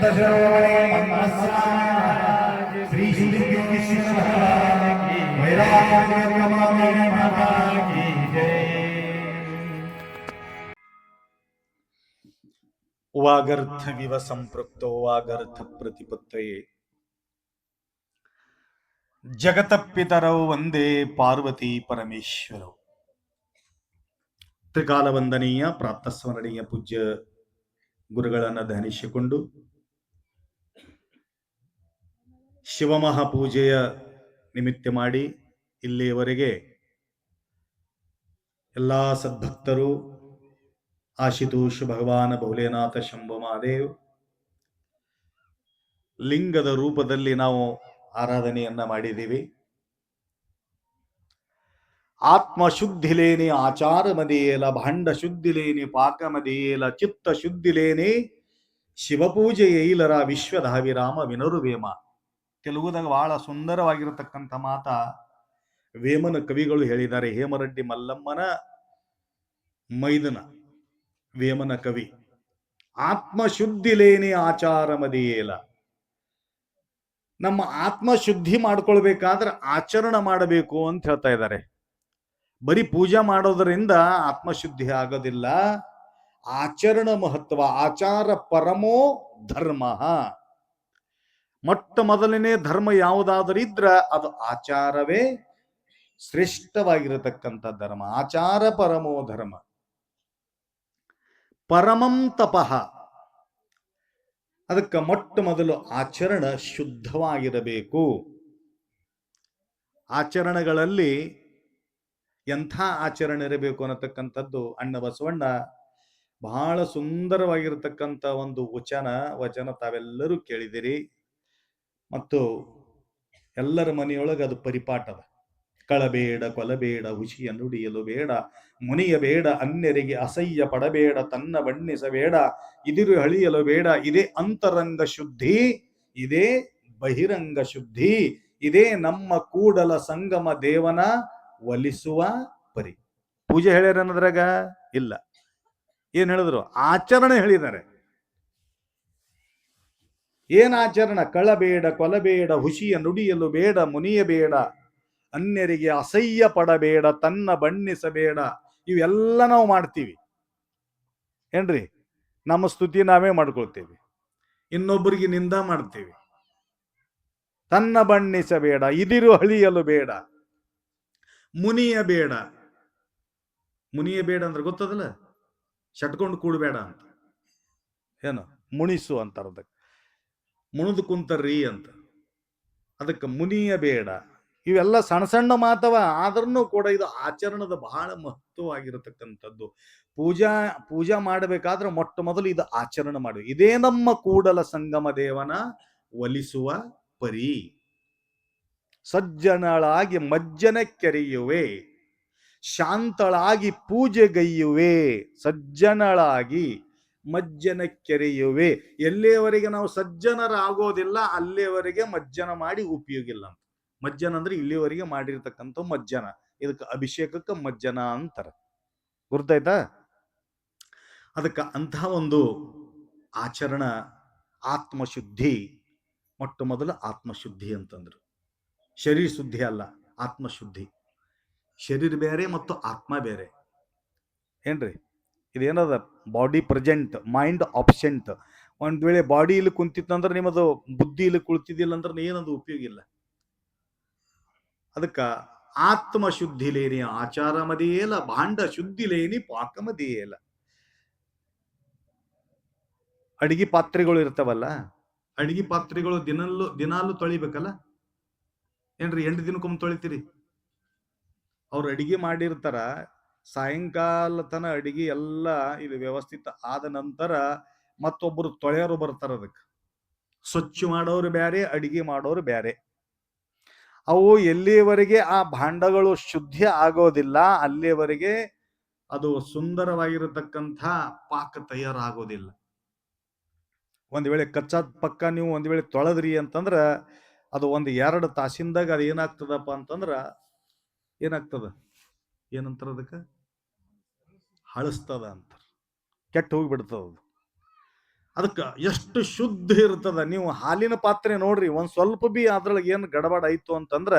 ಶತಶಿರೋಮಣಿ ಮನ್ಮಸ್ವಾಮಿ ಶ್ರೀ ಸಿದ್ಧೇಶ್ವರ ವೈರಾಗ್ಯಮಾಮಿ ಮಾತಾ ಕಿ ಜೈ. ವಾಗರ್ಥವಿವ ಸಂಪೃಕ್ತೋ ವಾಗರ್ಥ ಪ್ರತಿಪತ್ತಯೇ ಜಗತಪಿತರೌ ವಂದೇ ಪಾರ್ವತಿ ಪರಮೇಶ್ವರೌ. ತ್ರಿಕಾಲ ವಂದನೀಯ ಪ್ರಾತಸ್ಮರಣೀಯ ಪೂಜ್ಯ ಗುರುಗಳನ್ನು ಧ್ಯಾನಿಸಿಕೊಂಡು ಶಿವಮಹಾಪೂಜೆಯ ನಿಮಿತ್ತ ಮಾಡಿ ಇಲ್ಲಿಯವರೆಗೆ ಎಲ್ಲ ಸದ್ಭಕ್ತರು ಆಶುತೋಷ್ ಭಗವಾನ್ ಭೋಲೆನಾಥ ಶಂಭು ಮಹಾದೇವ್ ಲಿಂಗದ ರೂಪದಲ್ಲಿ ನಾವು ಆರಾಧನೆಯನ್ನ ಮಾಡಿದ್ದೀವಿ. ಆತ್ಮ ಶುದ್ಧಿ ಲೇನಿ ಆಚಾರ ಮದಿಯೇಲ, ಭಾಂಡ ಶುದ್ಧಿ ಲೇನಿ ಪಾಕ ಮದಿಯೇಲ, ಚಿತ್ತ ಶುದ್ಧಿ ಲೇನಿ ಶಿವಪೂಜೆ ಏಲರ ವಿಶ್ವಧಾವಿರಾಮ ವಿನರುವೇಮ. ತೆಲುಗುದಾಗ ಬಹಳ ಸುಂದರವಾಗಿರತಕ್ಕಂಥ ಮಾತ ವೇಮನ ಕವಿಗಳು ಹೇಳಿದ್ದಾರೆ. ಹೇಮರೆಡ್ಡಿ ಮಲ್ಲಮ್ಮನ ಮೈದನ ವೇಮನ ಕವಿ. ಆತ್ಮಶುದ್ಧಿ ಲೇನಿ ಆಚಾರ ಮದಿಯೇಲ. ನಮ್ಮ ಆತ್ಮಶುದ್ಧಿ ಮಾಡ್ಕೊಳ್ಬೇಕಾದ್ರೆ ಆಚರಣೆ ಮಾಡಬೇಕು ಅಂತ ಹೇಳ್ತಾ ಇದ್ದಾರೆ. ಬರೀ ಪೂಜೆ ಮಾಡೋದರಿಂದ ಆತ್ಮಶುದ್ಧಿ ಆಗೋದಿಲ್ಲ. ಆಚರಣ ಮಹತ್ವ. ಆಚಾರ ಪರಮೋ ಧರ್ಮ. ಮೊಟ್ಟ ಮೊದಲನೇ ಧರ್ಮ ಯಾವುದಾದ್ರಿದ್ರ ಅದು ಆಚಾರವೇ ಶ್ರೇಷ್ಠವಾಗಿರತಕ್ಕಂಥ ಧರ್ಮ. ಆಚಾರ ಪರಮೋ ಧರ್ಮ. ಪರಮಂ ತಪಃ. ಅದಕ್ಕೆ ಮೊಟ್ಟ ಮೊದಲು ಆಚರಣ ಶುದ್ಧವಾಗಿರಬೇಕು. ಆಚರಣೆಗಳಲ್ಲಿ ಎಂಥ ಆಚರಣೆ ಇರಬೇಕು ಅನ್ನತಕ್ಕಂಥದ್ದು ಅಣ್ಣ ಬಸವಣ್ಣ ಬಹಳ ಸುಂದರವಾಗಿರತಕ್ಕಂಥ ಒಂದು ವಚನ ತಾವೆಲ್ಲರೂ ಕೇಳಿದಿರಿ. ಮತ್ತು ಎಲ್ಲರ ಮನೆಯೊಳಗೆ ಅದು ಪರಿಪಾಠದ. ಕಳಬೇಡ ಕೊಲಬೇಡ ಹುಷಿಯ ನುಡಿಯಲು ಬೇಡ, ಮುನಿಯಬೇಡ ಅನ್ಯರಿಗೆ ಅಸಹ್ಯ ಪಡಬೇಡ, ತನ್ನ ಬಣ್ಣಿಸಬೇಡ, ಇದಿರು ಹಳಿಯಲು ಬೇಡ. ಇದೇ ಅಂತರಂಗ ಶುದ್ಧಿ, ಇದೇ ಬಹಿರಂಗ ಶುದ್ಧಿ, ಇದೇ ನಮ್ಮ ಕೂಡಲ ಸಂಗಮ ದೇವನ ಒಲಿಸುವ ಪರಿ. ಪೂಜೆ ಹೇಳ್ಯಾರ ಅನ್ನೋದ್ರಾಗ ಇಲ್ಲ. ಏನ್ ಹೇಳಿದ್ರು? ಆಚರಣೆ ಹೇಳಿದ್ದಾರೆ. ಏನ್ ಆಚರಣ? ಕಳಬೇಡ ಕೊಲಬೇಡ ಹುಷಿಯ ನುಡಿಯಲು ಬೇಡ, ಮುನಿಯಬೇಡ ಅನ್ಯರಿಗೆ ಅಸಹ್ಯ ಪಡಬೇಡ, ತನ್ನ ಬಣ್ಣಿಸಬೇಡ. ಇವೆಲ್ಲ ನಾವು ಮಾಡ್ತೀವಿ ಏನ್ರಿ? ನಮ್ಮ ಸ್ತುತಿ ನಾವೇ ಮಾಡ್ಕೊಳ್ತೇವೆ, ಇನ್ನೊಬ್ಬರಿಗೆ ನಿಂದ ಮಾಡ್ತೇವೆ. ತನ್ನ ಬಣ್ಣಿಸಬೇಡ, ಇದಿರು ಹಳಿಯಲು ಬೇಡ, ಮುನಿಯ ಬೇಡ. ಮುನಿಯ ಬೇಡ ಅಂದ್ರೆ ಗೊತ್ತದಲ್ಲ, ಶಟ್ಕೊಂಡು ಕೂಡಬೇಡ ಅಂತ. ಏನು ಮುಣಿಸು ಅಂತಾರ. ಅದಕ್ಕೆ ಮುಣಿದು ಕುಂತರ್ರಿ ಅಂತ. ಅದಕ್ಕೆ ಮುನಿಯ ಬೇಡ. ಇವೆಲ್ಲ ಸಣ್ಣ ಸಣ್ಣ ಮಾತವ, ಆದ್ರೂ ಕೂಡ ಇದು ಆಚರಣದ ಬಹಳ ಮಹತ್ವವಾಗಿರತಕ್ಕಂಥದ್ದು. ಪೂಜಾ ಮಾಡಬೇಕಾದ್ರೆ ಮೊಟ್ಟ ಮೊದಲು ಇದು ಆಚರಣೆ ಮಾಡಿ. ಇದೇ ನಮ್ಮ ಕೂಡಲ ಸಂಗಮ ದೇವನ ಒಲಿಸುವ ಪರಿ. ಸಜ್ಜನಳಾಗಿ ಮಜ್ಜನ ಕೆರೆಯುವೆ, ಶಾಂತಳಾಗಿ ಪೂಜೆಗೈಯುವೆ. ಸಜ್ಜನಳಾಗಿ ಮಜ್ಜನ ಕೆರೆಯುವೆ. ಎಲ್ಲಿಯವರೆಗೆ ನಾವು ಸಜ್ಜನರಾಗೋದಿಲ್ಲ ಅಲ್ಲಿಯವರೆಗೆ ಮಜ್ಜನ ಮಾಡಿ ಉಪಯೋಗ ಇಲ್ಲ ಅಂತ. ಮಜ್ಜನ ಅಂದ್ರೆ ಇಲ್ಲಿವರೆಗೆ ಮಾಡಿರ್ತಕ್ಕಂಥ ಮಜ್ಜನ. ಇದಕ್ಕೆ ಅಭಿಷೇಕಕ್ಕೆ ಮಜ್ಜನ ಅಂತಾರೆ. ಗುರ್ತಾಯ್ತಾ? ಅದಕ್ಕೆ ಅಂತಹ ಒಂದು ಆಚರಣ ಆತ್ಮಶುದ್ಧಿ. ಮೊಟ್ಟ ಮೊದಲು ಆತ್ಮಶುದ್ಧಿ ಅಂತಂದ್ರು. ಶರೀರ ಶುದ್ಧಿ ಅಲ್ಲ, ಆತ್ಮಶುದ್ಧಿ. ಶರೀರ ಬೇರೆ ಮತ್ತು ಆತ್ಮ ಬೇರೆ ಏನ್ರಿ? ಇದೇನದ? Body present, mind absent. ಒಂದ್ ವೇಳೆ ಬಾಡಿ ಇಲ್ಲಿ ಕುಂತಿತ್ತಂದ್ರೆ ನಿಮ್ಮದು ಬುದ್ಧಿ ಇಲ್ಲಿ ಕುಳಿತಿದ್ದಿಲ್ಲ ಅಂದ್ರೆ ಏನದು ಉಪಯೋಗ ಇಲ್ಲ. ಅದಕ್ಕ ಆತ್ಮ ಶುದ್ಧಿ ಲೇನಿ ಆಚಾರ ಮದಿಯೇಲ, ಭಾಂಡ ಶುದ್ಧಿ ಲೇನಿ ಪಾಕ ಮದಿಯೇಲ. ಅಡಿಗೆ ಪಾತ್ರೆಗಳು ಇರ್ತಾವಲ್ಲ, ಅಡಿಗೆ ಪಾತ್ರೆಗಳು ದಿನಾಲು ತೊಳಿಬೇಕಲ್ಲ ಏನ್ರಿ? 8 ದಿನಕ್ಕೊಮ್ಮೆ ತೊಳಿತೀರಿ. ಅವ್ರು ಅಡಿಗೆ ಮಾಡಿರ್ತಾರ, ಸಾಯಂಕಾಲ ತನ ಅಡಿಗೆ ಎಲ್ಲ ಇದು ವ್ಯವಸ್ಥಿತ ಆದ ನಂತರ ಮತ್ತೊಬ್ಬರು ತೊಳೆಯೋರು ಬರ್ತಾರ. ಅದಕ್ಕೆ ಸ್ವಚ್ಛ ಮಾಡೋರು ಬ್ಯಾರೆ, ಅಡಿಗೆ ಮಾಡೋರು ಬ್ಯಾರೆ. ಅವು ಎಲ್ಲಿಯವರೆಗೆ ಆ ಭಾಂಡಗಳು ಶುದ್ಧಿ ಆಗೋದಿಲ್ಲ ಅಲ್ಲಿಯವರೆಗೆ ಅದು ಸುಂದರವಾಗಿರತಕ್ಕಂಥ ಪಾಕ ತಯಾರಾಗೋದಿಲ್ಲ. ಒಂದ್ ವೇಳೆ ಕಚ್ಚಾದ ಪಕ್ಕ ನೀವು ಒಂದ್ ವೇಳೆ ತೊಳೆದ್ರಿ ಅಂತಂದ್ರ ಅದು 1-2 ತಾಸಿಂದಾಗ ಅದು ಏನಾಗ್ತದಪ್ಪ ಅಂತಂದ್ರ ಏನಾಗ್ತದ? ಏನಂತಾರ ಅದಕ್ಕೆ? ಹಳಸ್ತದ ಅಂತಾರ. ಕೆಟ್ಟ ಹೋಗಿಬಿಡ್ತದ ಅದು. ಅದಕ್ಕೆ ಎಷ್ಟು ಶುದ್ಧ ಇರ್ತದ. ನೀವು ಹಾಲಿನ ಪಾತ್ರೆ ನೋಡ್ರಿ, ಒಂದ್ ಸ್ವಲ್ಪ ಬಿ ಅದ್ರೊಳಗೆ ಏನು ಗಡಬಡ ಆಯ್ತು ಅಂತಂದ್ರ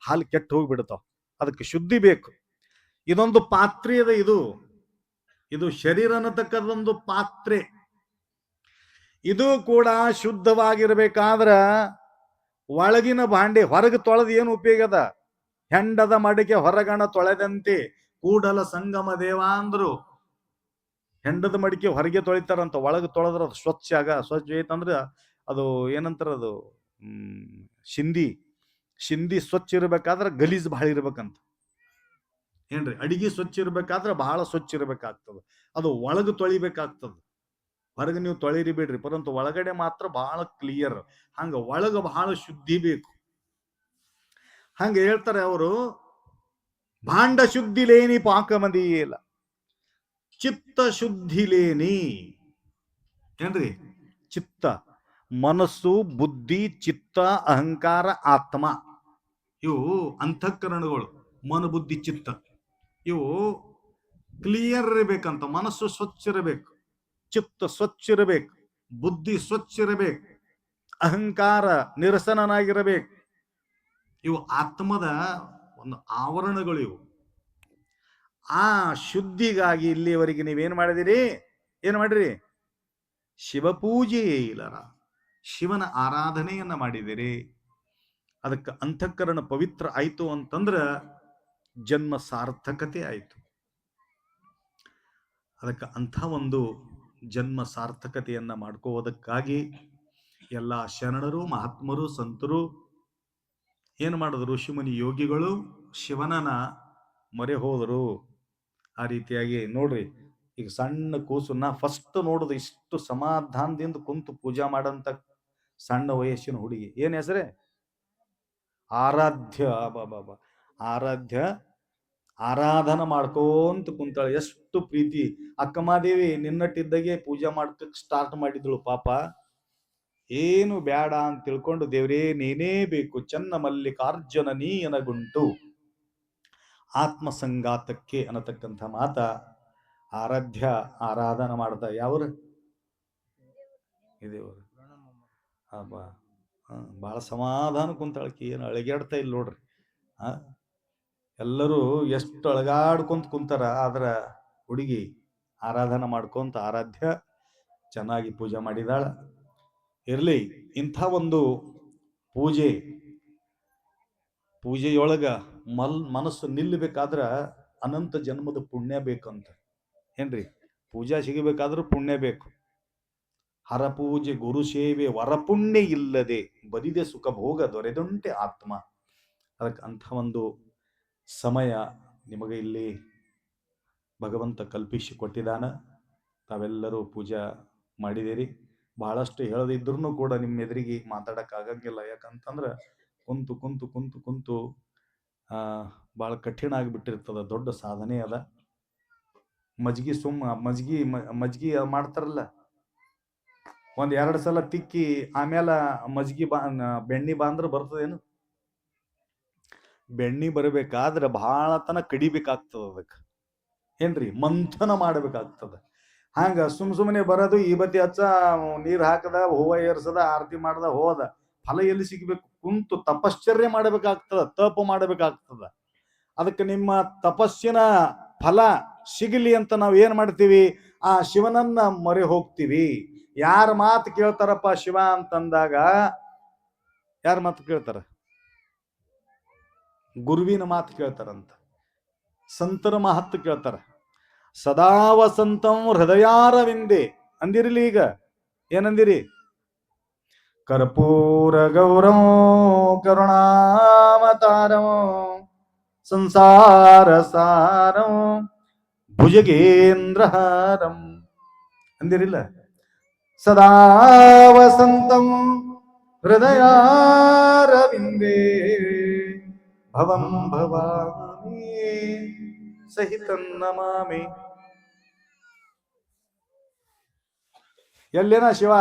ಹಾಲು ಕೆಟ್ಟು ಹೋಗ್ಬಿಡ್ತಾವ. ಅದಕ್ಕೆ ಶುದ್ಧಿ ಬೇಕು. ಇದೊಂದು ಪಾತ್ರೆ ಅದ. ಇದು ಶರೀರ ಅನ್ನತಕ್ಕದೊಂದು ಪಾತ್ರೆ. ಇದು ಕೂಡ ಶುದ್ಧವಾಗಿರ್ಬೇಕಾದ್ರ ಒಳಗಿನ ಭಾಂಡೆ ಹೊರಗೆ ತೊಳೆದು ಏನು ಉಪಯೋಗ ಅದ? ಹೆಂಡದ ಮಡಿಕೆ ಹೊರಗಣ ತೊಳೆದಂತೆ ಕೂಡಲ ಸಂಗಮ ದೇವ ಅಂದ್ರು. ಹೆಂಡದ ಮಡಿಕೆ ಹೊರಗೆ ತೊಳಿತಾರಂತ, ಒಳಗೆ ತೊಳೆದ್ರ ಅದು ಸ್ವಚ್ಛ ಐತಂದ್ರ ಅದು ಏನಂತಾರ, ಅದು ಶಿಂದಿ ಸ್ವಚ್ಛ ಇರ್ಬೇಕಾದ್ರೆ ಗಲೀಜ್ ಬಹಳ ಇರ್ಬೇಕಂತ. ಏನ್ರಿ, ಅಡಿಗೆ ಸ್ವಚ್ಛ ಇರ್ಬೇಕಾದ್ರೆ ಬಹಳ ಸ್ವಚ್ಛ ಇರ್ಬೇಕಾಗ್ತದ. ಅದು ಒಳಗೆ ತೊಳಿಬೇಕಾಗ್ತದ. ಹೊರಗೆ ನೀವು ತೊಳಿರಿ ಬಿಡ್ರಿ, ಪರಂತು ಒಳಗಡೆ ಮಾತ್ರ ಬಹಳ ಕ್ಲಿಯರ್. ಹಂಗ ಒಳಗ ಬಹಳ ಶುದ್ಧಿ ಬೇಕು. ಹಂಗ ಹೇಳ್ತಾರೆ ಅವರು, ಭಾಂಡ ಶುದ್ಧಿ ಲೇನಿ ಪಾಕಮದಿಯೇಲ, ಚಿತ್ತ ಶುದ್ಧಿ ಲೇನಿ. ಏನ್ರಿ, ಚಿತ್ತ, ಮನಸ್ಸು, ಬುದ್ಧಿ, ಚಿತ್ತ, ಅಹಂಕಾರ, ಆತ್ಮ, ಇವು ಅಂತಃಕರಣಗಳು. ಮನ, ಬುದ್ಧಿ, ಚಿತ್ತ ಇವು ಕ್ಲಿಯರ್ ಇರಬೇಕಂತ. ಮನಸ್ಸು ಸ್ವಚ್ಛ ಇರಬೇಕು, ಚಿತ್ತ ಸ್ವಚ್ಛ ಇರಬೇಕು, ಬುದ್ಧಿ ಸ್ವಚ್ಛ ಇರಬೇಕು, ಅಹಂಕಾರ ನಿರಸನನಾಗಿರಬೇಕು. ಇವು ಆತ್ಮದ ಒಂದು ಆವರಣಗಳು. ಇವು ಆ ಶುದ್ಧಿಗಾಗಿ ಇಲ್ಲಿಯವರೆಗೆ ನೀವೇನ್ ಮಾಡಿದಿರಿ? ಏನ್ ಮಾಡಿರಿ? ಶಿವಪೂಜೆ ಇಲ್ಲರ, ಶಿವನ ಆರಾಧನೆಯನ್ನ ಮಾಡಿದಿರಿ. ಅದಕ್ಕೆ ಅಂತಃಕರಣ ಪವಿತ್ರ ಆಯ್ತು ಅಂತಂದ್ರ ಜನ್ಮ ಸಾರ್ಥಕತೆ ಆಯ್ತು. ಅದಕ್ಕೆ ಅಂಥ ಒಂದು ಜನ್ಮ ಸಾರ್ಥಕತೆಯನ್ನ ಮಾಡ್ಕೋದಕ್ಕಾಗಿ ಎಲ್ಲ ಶರಣರು, ಮಹಾತ್ಮರು, ಸಂತರು ಏನು ಮಾಡಿದ್ರು? ಋಷಿಮುನಿ ಯೋಗಿಗಳು ಶಿವನನ ಮೊರೆ ಹೋದರು. ಆ ರೀತಿಯಾಗಿ ನೋಡ್ರಿ, ಈಗ ಸಣ್ಣ ಕೂಸನ್ನ ಫಸ್ಟ್ ನೋಡುದು ಇಷ್ಟು ಸಮಾಧಾನದಿಂದ ಕುಂತು ಪೂಜಾ ಮಾಡಂತ ಸಣ್ಣ ವಯಸ್ಸಿನ ಹುಡುಗಿ, ಏನ್ ಹೆಸರೇ? ಆರಾಧ್ಯ. ಬಾಬಾ ಆರಾಧ್ಯ ಆರಾಧನ ಮಾಡ್ಕೋಂತ ಕುಂತಾಳೆ. ಎಷ್ಟು ಪ್ರೀತಿ. ಅಕ್ಕಮಾದೇವಿ ನಿನ್ನಟ್ಟಿದ್ದಾಗೆ ಪೂಜೆ ಮಾಡ್ಕಕ್ ಸ್ಟಾರ್ಟ್ ಮಾಡಿದ್ಳು. ಪಾಪ ಏನು ಬ್ಯಾಡ ಅಂತ ತಿಳ್ಕೊಂಡು, ದೇವ್ರೇ ನೀನೇ ಬೇಕು, ಚನ್ನ ಮಲ್ಲಿಕಾರ್ಜುನ ನೀ ಎನಗುಂಟು ಆತ್ಮ ಸಂಗಾತಕ್ಕೆ ಅನ್ನತಕ್ಕಂಥ ಮಾತ ಆರಾಧ್ಯ ಆರಾಧನ ಮಾಡ್ದ. ಯಾವ್ರ ಇದೇವ್ರ ಬಹಳ ಸಮಾಧಾನ ಕುಂತಾಳಕಿ, ಏನು ಅಳಗ್ಯಾಡ್ತಾ ಇಲ್ಲ ನೋಡ್ರಿ. ಎಲ್ಲರೂ ಎಷ್ಟು ಅಳಗಾಡ್ಕೊಂತ ಕುಂತಾರ, ಆದ್ರ ಹುಡುಗಿ ಆರಾಧನ ಮಾಡ್ಕೊಂತ ಆರಾಧ್ಯ ಚೆನ್ನಾಗಿ ಪೂಜೆ ಮಾಡಿದಾಳ. ಇರ್ಲಿ, ಇಂಥ ಒಂದು ಪೂಜೆಯೊಳಗ ಮನಸ್ಸು ನಿಲ್ಲಬೇಕಾದ್ರ ಅನಂತ ಜನ್ಮದ ಪುಣ್ಯ ಬೇಕಂತ. ಏನ್ರಿ, ಪೂಜಾ ಸಿಗಬೇಕಾದ್ರೂ ಪುಣ್ಯ ಬೇಕು. ಹರಪೂಜೆ ಗುರು ಸೇವೆ ವರಪುಣ್ಯ ಇಲ್ಲದೆ ಬರಿದೆ ಸುಖ ಭೋಗ ದೊರೆದುಂಟೆ ಆತ್ಮ. ಅದಕ್ಕೆ ಅಂಥ ಒಂದು ಸಮಯ ನಿಮಗೆ ಇಲ್ಲಿ ಭಗವಂತ ಕಲ್ಪಿಸಿ ಕೊಟ್ಟಿದ್ದಾನ. ತಾವೆಲ್ಲರೂ ಪೂಜಾ ಮಾಡಿದಿರಿ. ಬಹಳಷ್ಟು ಹೇಳದಿದ್ರು ಕೂಡ ನಿಮ್ಮ ಎದುರಿಗೆ ಮಾತಾಡಕ್ ಆಗಂಗಿಲ್ಲ. ಯಾಕಂತಂದ್ರ ಕುಂತು ಕುಂತು ಕುಂತು ಕುಂತು ಬಹಳ ಕಠಿಣ ಆಗಿಬಿಟ್ಟಿರ್ತದ. ದೊಡ್ಡ ಸಾಧನೆ ಅದ. ಮಜ್ಗಿ ಮಾಡ್ತಾರಲ್ಲ, ಒಂದ್ 2 ಸಲ ತಿಕ್ಕಿ ಆಮೇಲೆ ಮಜ್ಗಿ ಬೆಣ್ಣಿ ಬಾಂದ್ರ ಬರ್ತದೇನು? ಬೆಣ್ಣಿ ಬರಬೇಕಾದ್ರೆ ಬಹಳ ತನ ಕಡಿಬೇಕಾಗ್ತದ. ಅದಕ್ಕೆ ಏನ್ರಿ, ಮಂಥನ ಮಾಡ್ಬೇಕಾಗ್ತದ. ಹಂಗ ಸುಮ್ಮನೆ ಬರೋದು, ಈ ಬತ್ತಿ ಹಚ್ಚ, ನೀರ್ ಹಾಕದ, ಹೂವ ಏರ್ಸದ, ಆರತಿ ಮಾಡ್ದ, ಹೋದ, ಫಲ ಎಲ್ಲಿ ಸಿಗ್ಬೇಕು? ಕುಂತು ತಪಶ್ಚರ್ಯ ಮಾಡಬೇಕಾಗ್ತದ, ತಪ ಮಾಡಬೇಕಾಗ್ತದ. ಅದಕ್ಕೆ ನಿಮ್ಮ ತಪಸ್ಸಿನ ಫಲ ಸಿಗಲಿ ಅಂತ ನಾವ್ ಏನ್ ಮಾಡ್ತೀವಿ? ಆ ಶಿವನನ್ನ ಮೊರೆ ಹೋಗ್ತೀವಿ. ಯಾರ ಮಾತು ಕೇಳ್ತಾರಪ್ಪ ಶಿವ ಅಂತಂದಾಗ? ಯಾರ ಮಾತು ಕೇಳ್ತಾರ? ಗುರುವಿನ ಮಾತು ಕೇಳ್ತಾರಂತ, ಸಂತರ ಮಹತ್ತು ಕೇಳ್ತಾರ. ಸದಾ ವಸಂತಂ ಹೃದಯಾರವಿಂದೆ ಅಂದಿರಲಿ. ಈಗ ಏನಂದಿರಿ? ಕರ್ಪೂರ ಗೌರಂ ಕರುಣಾವತಾರಂ ಸಂಸಾರ ಸಾರಂ ಭುಜಗೇಂದ್ರಹಾರಂ ಅಂದಿರಿಲ್ಲ? ಸದಾ ವಸಂತಂ ಹೃದಯಾರವಿಂದೇ ಭವಂ ಭವಾಮಿ ಸಹಿತಂ ನಮಾಮಿ. ಎಲ್ಲೇನ ಶಿವ?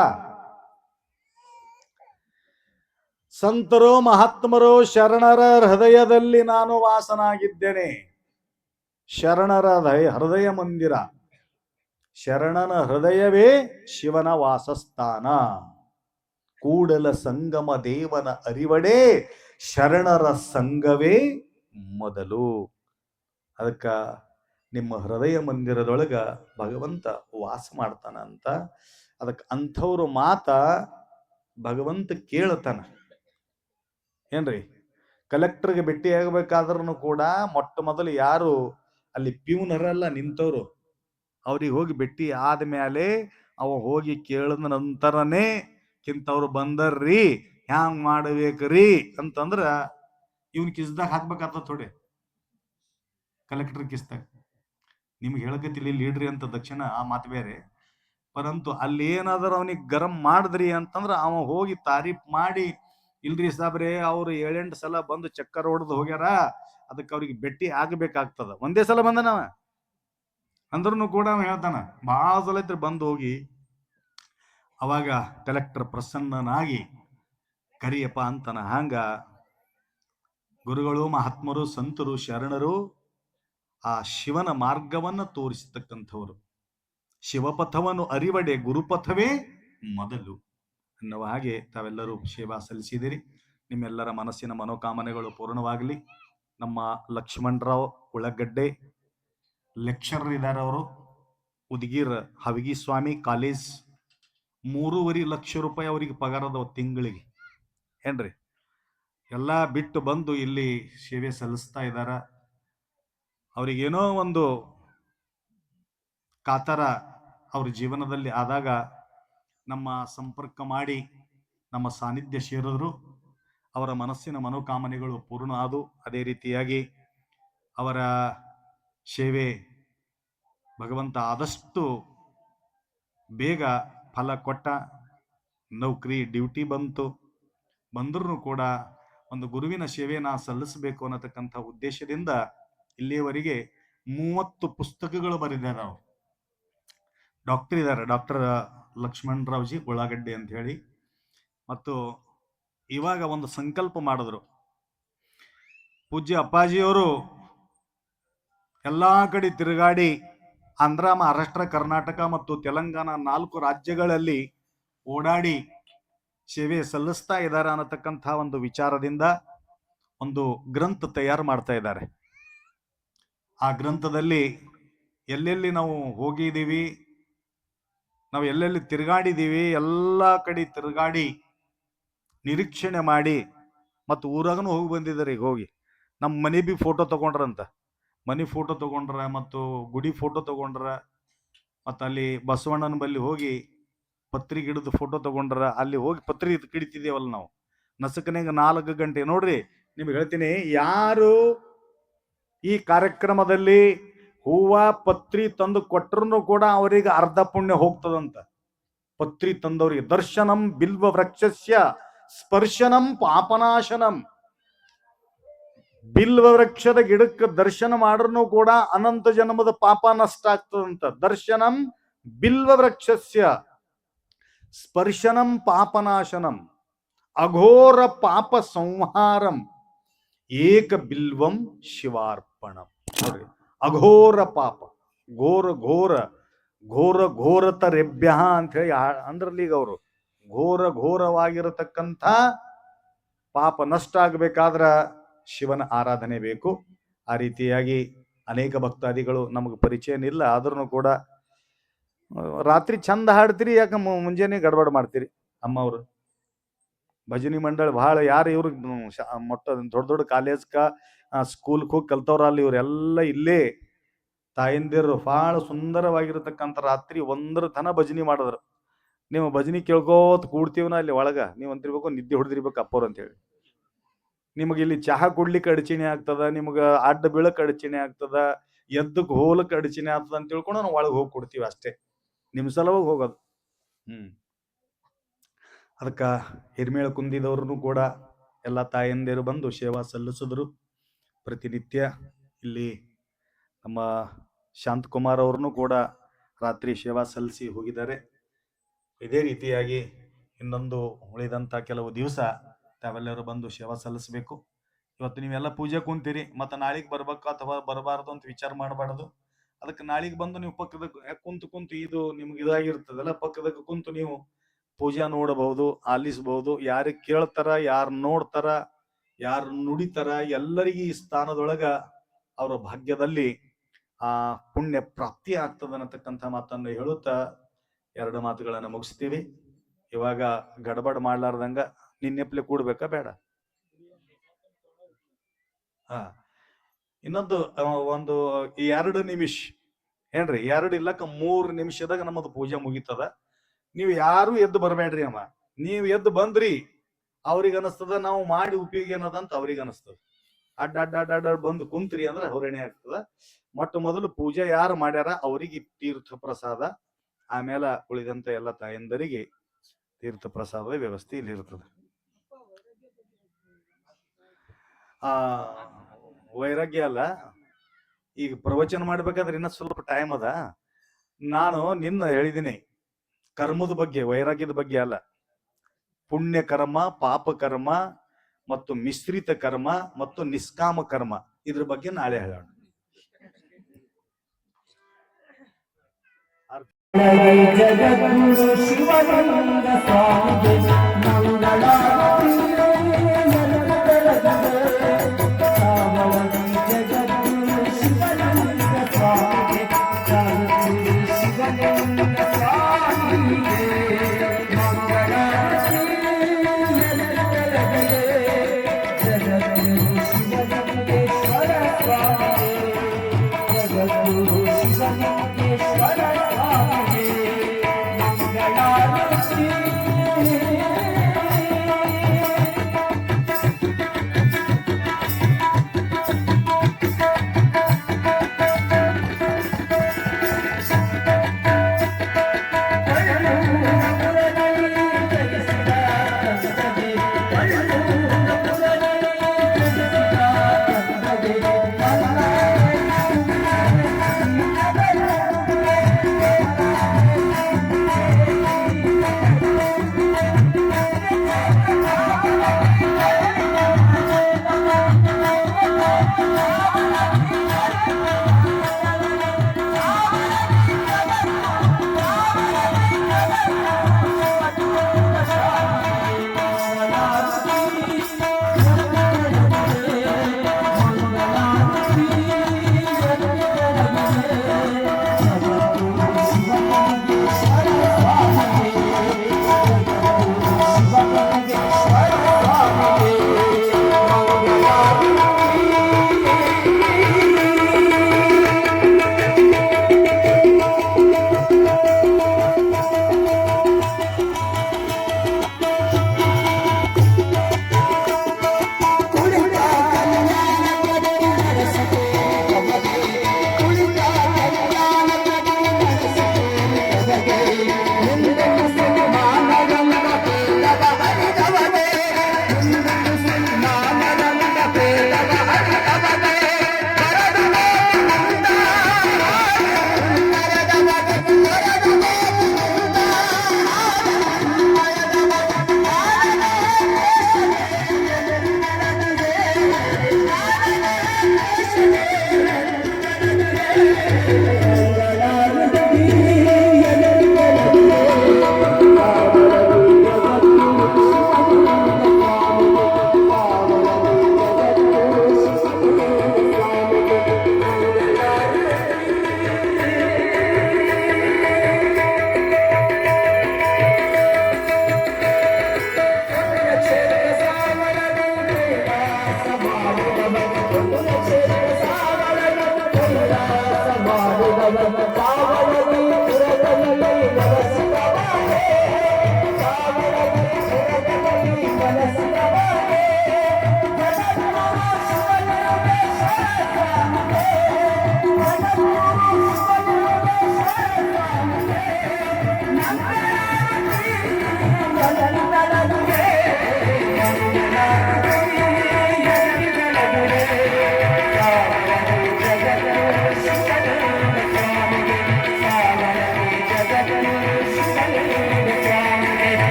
ಸಂತರೋ ಮಹಾತ್ಮರೋ ಶರಣರ ಹೃದಯದಲ್ಲಿ ನಾನು ವಾಸನಾಗಿದ್ದೇನೆ. ಶರಣರ ಹೃದಯ ಮಂದಿರ ಶರಣನ ಹೃದಯವೇ ಶಿವನ ವಾಸಸ್ಥಾನ. ಕೂಡಲ ಸಂಗಮ ದೇವನ ಅರಿವಡೆ ಶರಣರ ಸಂಘವೇ ಮೊದಲು. ಅದಕ್ಕ ನಿಮ್ಮ ಹೃದಯ ಮಂದಿರದೊಳಗ ಭಗವಂತ ವಾಸ ಮಾಡ್ತಾನ ಅಂತ. ಅದಕ್ಕೆ ಅಂಥವ್ರು ಮಾತ ಭಗವಂತ ಕೇಳ್ತಾನ. ಏನ್ರಿ, ಕಲೆಕ್ಟರ್ಗೆ ಭೇಟಿ ಆಗಬೇಕಾದ್ರೂ ಕೂಡ ಮೊಟ್ಟ ಮೊದಲು ಯಾರು ಅಲ್ಲಿ ಪ್ಯೂನರಲ್ಲ ನಿಂತವ್ರು, ಅವ್ರಿಗೆ ಹೋಗಿ ಭೇಟಿ ಆದ್ಮೇಲೆ ಅವ ಹೋಗಿ ಕೇಳಿದ ನಂತರನೇ ಕಿಂತವ್ರು ಬಂದರ್ರಿ ಹ್ಯಾಂಗ್ ಮಾಡ್ಬೇಕ್ರಿ ಅಂತಂದ್ರ ಇವನ್ ಕಿಸ್ದಾಗ ಹಾಕ್ಬೇಕಾಗ್ತದ ಥೋಡೆ, ಕಲೆಕ್ಟರ್ ಕಿಸ್ದಾಗ. ನಿಮ್ಗೆ ಹೇಳಕತ್ತಿಲ್ಲ ಲೀಡ್ರಿ ಅಂತ ದಕ್ಷಿಣ ಆ ಮಾತು ಬೇರೆ. ಪರಂತು ಅಲ್ಲಿ ಏನಾದರೂ ಅವನಿಗೆ ಗರಂ ಮಾಡಿದ್ರಿ ಅಂತಂದ್ರ ಅವ ಹೋಗಿ ತಾರೀಫ್ ಮಾಡಿ, ಇಲ್ರಿ ಸಾಬ್ರೆ ಅವ್ರು 7-8 ಸಲ ಬಂದು ಚಕ್ಕರ್ ಹೊಡೆದು ಹೋಗ್ಯಾರ, ಅದಕ್ಕೆ ಅವ್ರಿಗೆ ಭೇಟಿ ಆಗ್ಬೇಕಾಗ್ತದ. ಒಂದೇ ಸಲ ಬಂದನವ ಅಂದ್ರೂ ಕೂಡ ಅವ ಹೇಳ್ತಾನ ಬಹಳ ಸಲ ಇದ್ರೆ ಬಂದು ಹೋಗಿ. ಅವಾಗ ಕಲೆಕ್ಟರ್ ಪ್ರಸನ್ನನಾಗಿ ಕರಿಯಪ್ಪ ಅಂತಾನ. ಹಂಗ ಗುರುಗಳು, ಮಹಾತ್ಮರು, ಸಂತರು, ಶರಣರು ಆ ಶಿವನ ಮಾರ್ಗವನ್ನ ತೋರಿಸತಕ್ಕಂಥವ್ರು. ಶಿವಪಥವನ್ನು ಅರಿವಡೆ ಗುರುಪಥವೇ ಮೊದಲು ಅನ್ನುವ ಹಾಗೆ ತಾವೆಲ್ಲರೂ ಸೇವಾ ಸಲ್ಲಿಸಿದಿರಿ. ನಿಮ್ಮೆಲ್ಲರ ಮನಸ್ಸಿನ ಮನೋಕಾಮನೆಗಳು ಪೂರ್ಣವಾಗಲಿ. ನಮ್ಮ ಲಕ್ಷ್ಮಣರಾವ್ ಉಳ್ಳಗಡ್ಡೆ ಲೆಕ್ಚರರ್ ಇದ್ದಾರೆ, ಅವರು ಉದಗೀರ್ ಹವಿಗಿ ಸ್ವಾಮಿ ಕಾಲೇಜ್. 3.5 ಲಕ್ಷ ರೂಪಾಯಿ ಅವರಿಗೆ ಪಗಾರದ ತಿಂಗಳಿಗೆ. ಏನ್ರಿ, ಎಲ್ಲ ಬಿಟ್ಟು ಬಂದು ಇಲ್ಲಿ ಸೇವೆ ಸಲ್ಲಿಸ್ತಾ ಇದ್ದಾರ. ಅವ್ರಿಗೇನೋ ಒಂದು ಕಾತರ ಅವ್ರ ಜೀವನದಲ್ಲಿ ಆದಾಗ ನಮ್ಮ ಸಂಪರ್ಕ ಮಾಡಿ ನಮ್ಮ ಸಾನ್ನಿಧ್ಯ ಸೇರಿದ್ರು. ಅವರ ಮನಸ್ಸಿನ ಮನೋಕಾಮನೆಗಳು ಪೂರ್ಣ ಆದವು. ಅದೇ ರೀತಿಯಾಗಿ ಅವರ ಸೇವೆ ಭಗವಂತ ಆದಷ್ಟು ಬೇಗ ಫಲ ಕೊಟ್ಟ. ನೌಕರಿ ಡ್ಯೂಟಿ ಬಂದ್ರೂ ಕೂಡ ಒಂದು ಗುರುವಿನ ಸೇವೆ ನಾ ಸಲ್ಲಿಸಬೇಕು ಅನ್ನತಕ್ಕಂಥ ಉದ್ದೇಶದಿಂದ ಇಲ್ಲಿಯವರೆಗೆ 30 ಪುಸ್ತಕಗಳು ಬರೆದಿದ್ದಾರೆ. ಅವರು ಡಾಕ್ಟರ್ ಇದ್ದಾರೆ, ಡಾಕ್ಟರ್ ಲಕ್ಷ್ಮಣರಾವ್ಜಿ ಉಳ್ಳಾಗಡ್ಡೆ ಅಂತ ಹೇಳಿ. ಮತ್ತು ಇವಾಗ ಒಂದು ಸಂಕಲ್ಪ ಮಾಡಿದ್ರು. ಪೂಜ್ಯ ಅಪ್ಪಾಜಿಯವರು ಎಲ್ಲಾ ಕಡೆ ತಿರುಗಾಡಿ ಆಂಧ್ರ, ಮಹಾರಾಷ್ಟ್ರ, ಕರ್ನಾಟಕ ಮತ್ತು ತೆಲಂಗಾಣ 4 ರಾಜ್ಯಗಳಲ್ಲಿ ಓಡಾಡಿ ಸೇವೆ ಸಲ್ಲಿಸ್ತಾ ಇದ್ದಾರೆ ಅನ್ನತಕ್ಕಂಥ ಒಂದು ವಿಚಾರದಿಂದ ಒಂದು ಗ್ರಂಥ ತಯಾರು ಮಾಡ್ತಾ ಇದ್ದಾರೆ. ಆ ಗ್ರಂಥದಲ್ಲಿ ಎಲ್ಲೆಲ್ಲಿ ನಾವು ಹೋಗಿದ್ದೀವಿ, ನಾವು ಎಲ್ಲೆಲ್ಲಿ ತಿರುಗಾಡಿದ್ದೀವಿ, ಎಲ್ಲ ಕಡೆ ತಿರುಗಾಡಿ ನಿರೀಕ್ಷಣೆ ಮಾಡಿ, ಮತ್ತು ಊರಾಗನು ಹೋಗಿ ಬಂದಿದ್ದಾರೆ. ಈಗ ಹೋಗಿ ನಮ್ಮ ಮನೆ ಬಿ ಫೋಟೋ ತಗೊಂಡ್ರಂತ, ಮನೆ ಫೋಟೋ ತಗೊಂಡ್ರ ಮತ್ತು ಗುಡಿ ಫೋಟೋ ತಗೊಂಡ್ರ, ಮತ್ತು ಅಲ್ಲಿ ಬಸವಣ್ಣನ ಬಲ್ಲಿ ಹೋಗಿ ಪತ್ರಿ ಗಿಡದ ಫೋಟೋ ತಗೊಂಡ್ರ. ಅಲ್ಲಿ ಹೋಗಿ ಪತ್ರಿ ಕಿಡಿತಿದ್ದೇವಲ್ಲ ನಾವು ನಸಕನಾಗ 4 ಗಂಟೆ. ನೋಡ್ರಿ, ನಿಮ್ಗೆ ಹೇಳ್ತೀನಿ, ಯಾರು ಈ ಕಾರ್ಯಕ್ರಮದಲ್ಲಿ ಹೂವ ಪತ್ರಿ ತಂದು ಕೊಟ್ಟರು ಕೂಡ ಅವರಿಗೆ ಅರ್ಧ ಪುಣ್ಯ ಹೋಗ್ತದಂತ. ಪತ್ರಿ ತಂದವರಿಗೆ ದರ್ಶನಂ ಬಿಲ್ವ ವೃಕ್ಷಸ್ಯ ಸ್ಪರ್ಶನಂ ಪಾಪನಾಶನಂ. ಬಿಲ್ವ ವೃಕ್ಷದ ಗಿಡಕ್ಕೆ ದರ್ಶನ ಮಾಡ್ರೂ ಕೂಡ ಅನಂತ ಜನ್ಮದ ಪಾಪ ನಷ್ಟ ಆಗ್ತದಂತ. ದರ್ಶನಂ ಬಿಲ್ವ ವೃಕ್ಷಸ್ಯ ಸ್ಪರ್ಶನಂ ಪಾಪನಾಶನಂ ಅಘೋರ ಪಾಪ ಸಂಹಾರಂ ಏಕ ಬಿಲ್ವಂ ಶಿವಾರ್ಪಣಂ. ನೋಡ್ರಿ, ಅಘೋರ ಪಾಪ, ಘೋರ ಘೋರ ಘೋರ ಘೋರತರೆಭ್ಯ ಅಂತ ಹೇಳಿ ಅಂದ್ರಲ್ಲಿ ಈಗ ಅವರು ಘೋರ ಘೋರವಾಗಿರತಕ್ಕಂಥ ಪಾಪ ನಷ್ಟ ಆಗಬೇಕಾದ್ರ ಶಿವನ ಆರಾಧನೆ ಬೇಕು. ಆ ರೀತಿಯಾಗಿ ಅನೇಕ ಭಕ್ತಾದಿಗಳು ನಮಗೆ ಪರಿಚಯನಿಲ್ಲ, ಆದ್ರೂ ಕೂಡ ರಾತ್ರಿ ಚಂದ ಹಾಡ್ತೀರಿ, ಯಾಕೆ ಮುಂಜಾನೆ ಗಡಬಡ ಮಾಡ್ತೀರಿ. ಅಮ್ಮವ್ರು ಭಜನಿ ಮಂಡಳ ಬಹಳ ಯಾರು ಇವ್ರು ಮೊಟ್ಟ ದೊಡ್ಡ ದೊಡ್ಡ ಕಾಲೇಜ್ಕ ಸ್ಕೂಲ್ಗೆ ಹೋಗಿ ಕಲ್ತವ್ರ ಅಲ್ಲಿ, ಇವರೆಲ್ಲ ಇಲ್ಲೇ ತಾಯಂದಿರು ಬಹಳ ಸುಂದರವಾಗಿರತಕ್ಕಂಥ ರಾತ್ರಿ 1 ತನ ಭಜನಿ ಮಾಡಿದ್ರು. ನೀವು ಭಜನಿ ಕೇಳ್ಕೋತ ಕೂಡ್ತೀವನ ಅಲ್ಲಿ ಒಳಗ, ನೀವು ಅಂತಿರ್ಬೇಕು ನಿದ್ದೆ ಹೊಡೆದಿರ್ಬೇಕು ಅಪ್ಪವ್ರು ಅಂತ ಹೇಳಿ. ನಿಮಗೆ ಇಲ್ಲಿ ಚಹಾ ಕುಡ್ಲಿಕ್ಕೆ ಅಡಚಣೆ ಆಗ್ತದ, ನಿಮ್ಗೆ ಅಡ್ಡ ಬೀಳಕ್ಕೆ ಅಡಚಣೆ ಆಗ್ತದ, ಎದ್ದಕ್ಕೆ ಹೋಲಕ್ಕೆ ಅಡಚಣೆ ಆಗ್ತದ ಅಂತ ತಿಳ್ಕೊಂಡು ನಾವು ಒಳಗೆ ಹೋಗಿ ಕೊಡ್ತೀವಿ ಅಷ್ಟೇ, ನಿಮ್ ಸಲವಾಗಿ ಹೋಗೋದು. ಅದಕ್ಕೆ ಹಿರಿಮೇಳ ಕುಂದಿದವ್ರು ಕೂಡ ಎಲ್ಲ ತಾಯಂದಿರು ಬಂದು ಸೇವಾ ಸಲ್ಲಿಸಿದ್ರು. ಪ್ರತಿನಿತ್ಯ ಇಲ್ಲಿ ನಮ್ಮ ಶಾಂತಕುಮಾರ್ ಅವ್ರನ್ನು ಕೂಡ ರಾತ್ರಿ ಸೇವಾ ಸಲ್ಲಿಸಿ ಹೋಗಿದ್ದಾರೆ. ಇದೇ ರೀತಿಯಾಗಿ ಇನ್ನೊಂದು ಉಳಿದಂಥ ಕೆಲವು ದಿವಸ ತಾವೆಲ್ಲರೂ ಬಂದು ಸೇವಾ ಸಲ್ಲಿಸಬೇಕು. ಇವತ್ತು ನೀವೆಲ್ಲ ಪೂಜೆ ಕುಂತೀರಿ, ಮತ್ತು ನಾಳೆಗೆ ಬರ್ಬೇಕು ಅಥವಾ ಬರಬಾರ್ದು ಅಂತ ವಿಚಾರ ಮಾಡಬಾರ್ದು. ಅದಕ್ಕೆ ನಾಳಿಗೆ ಬಂದು ನೀವು ಪಕ್ಕದಾಗ ಕುಂತು ಇದು ನಿಮ್ಗೆ ಇದಾಗಿರ್ತದಲ್ಲ, ಪಕ್ಕದಾಗ ಕುಂತು ನೀವು ಪೂಜಾ ನೋಡಬಹುದು, ಆಲಿಸಬಹುದು. ಯಾರಿಗೆ ಕೇಳ್ತಾರ, ಯಾರು ನೋಡ್ತಾರ, ಯಾರು ನುಡಿತಾರ, ಎಲ್ಲರಿಗೂ ಈ ಸ್ಥಾನದೊಳಗ ಅವರ ಭಾಗ್ಯದಲ್ಲಿ ಆ ಪುಣ್ಯ ಪ್ರಾಪ್ತಿ ಆಗ್ತದ ಅನ್ನತಕ್ಕಂಥ ಮಾತನ್ನು ಹೇಳುತ್ತಾ 2 ಮಾತುಗಳನ್ನ ಮುಗಿಸ್ತೀವಿ. ಇವಾಗ ಗಡಬಡ್ ಮಾಡ್ಲಾರ್ದಂಗ ನಿನ್ನೆಪ್ಲೆ ಕೂಡ್ಬೇಕಾ ಬೇಡ? ಇನ್ನೊಂದು ಒಂದು 2 ನಿಮಿಷ ಏನ್ರಿ, 2 ಇಲ್ಲಕ 3 ನಿಮಿಷದಾಗ ನಮ್ಮದು ಪೂಜೆ ಮುಗಿತದ. ನೀವು ಯಾರು ಎದ್ದು ಬರ್ಬೇಡ್ರಿ ಅಮ್ಮ. ನೀವು ಎದ್ದು ಬಂದ್ರಿ ಅವ್ರಿಗೆ ಅನಸ್ತದ ನಾವು ಮಾಡಿ ಉಪಯೋಗ ಏನದಂತ ಅವ್ರಿಗೆ ಅನಸ್ತದ. ಅಡ್ಡ ಬಂದು ಕುಂತ್ರಿ ಅಂದ್ರೆ ಹೊರಣೆ ಆಗ್ತದ. ಮೊಟ್ಟ ಮೊದಲು ಪೂಜೆ ಯಾರು ಮಾಡ್ಯಾರ ಅವರಿಗೆ ತೀರ್ಥ ಪ್ರಸಾದ, ಆಮೇಲೆ ಉಳಿದಂತ ಎಲ್ಲ ತಾಯಂದರಿಗೆ ತೀರ್ಥ ಪ್ರಸಾದದ ವ್ಯವಸ್ಥೆ ಇಲ್ಲಿ ಇರ್ತದೆ. ವೈರಾಗ್ಯ ಅಲ್ಲ, ಈಗ ಪ್ರವಚನ ಮಾಡ್ಬೇಕಾದ್ರೆ ಇನ್ನ ಸ್ವಲ್ಪ ಟೈಮ್ ಅದ. ನಾನು ನಿನ್ನ ಹೇಳಿದ್ದೀನಿ ಕರ್ಮದ ಬಗ್ಗೆ, ವೈರಾಗ್ಯದ ಬಗ್ಗೆ ಅಲ್ಲ. ಪುಣ್ಯ ಕರ್ಮ, ಪಾಪ ಕರ್ಮ ಮತ್ತು ಮಿಶ್ರಿತ ಕರ್ಮ ಮತ್ತು ನಿಷ್ಕಾಮ ಕರ್ಮ, ಇದ್ರ ಬಗ್ಗೆ ನಾಳೆ ಹೇಳೋಣ. ಜಗದ್ಗುರು ಶಿವಾನಂದ ಸ್ವಾಮಿಗೆ ಮಂಗಳಾರತಿ. ಜಗದ್ಗುರು ಶಿವಾನಂದ ಸ್ವಾಮಿಗೆ, ಜಗದ್ಗುರು ಶಿವಾನಂದ ಸ್ವಾಮಿಗೆ ಮಂಗಳಾರತಿ. ಜಗದ್ಗುರು ಶಿವಲಿಂಗೇಶ್ವರ ಸ್ವಾಮಿಗೆ, ಜಗದ್ಗುರು ಶಿವಲಿಂಗೇಶ್ವರ ಸ್ವಾಮಿಗೆ ಮಂಗಳಾರತಿ.